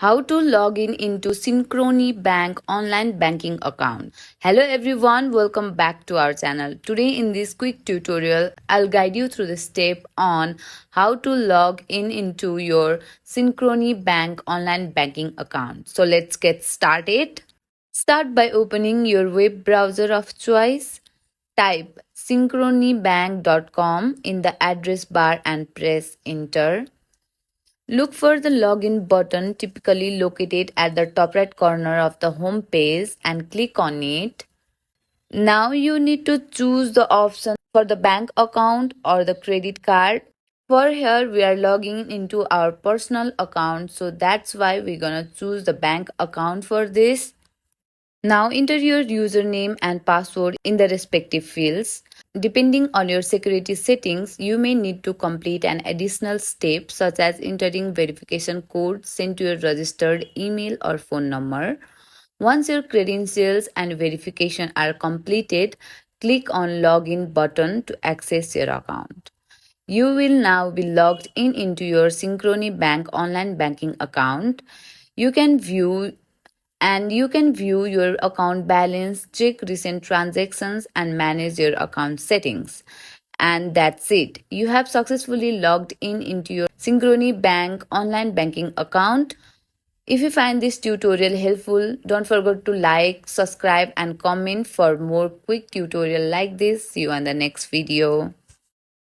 How to log in into Synchrony Bank online banking account. Hello everyone, welcome back to our channel. Today in this quick tutorial, I'll guide you through the step on how to log in into your Synchrony Bank online banking account. So let's get started. Start by opening your web browser of choice. Type synchronybank.com in the address bar and press enter. Look for the login button typically located at the top right corner of the home page and click on it. Now you need to choose the option for the bank account or the credit card. For here we are logging into our personal account, so that's why we're gonna choose the bank account for this. Now enter your username and password in the respective fields. Depending on your security settings, you may need to complete an additional step such as entering verification code sent to your registered email or phone number. Once your credentials and verification are completed, click on Login button to access your account. You will now be logged in into your Synchrony Bank online banking account. You can view your account balance, check recent transactions, and manage your account settings. And that's it. You have successfully logged in into your Synchrony Bank online banking account. If you find this tutorial helpful, don't forget to like, subscribe, and comment for more quick tutorial like this. See you on the next video.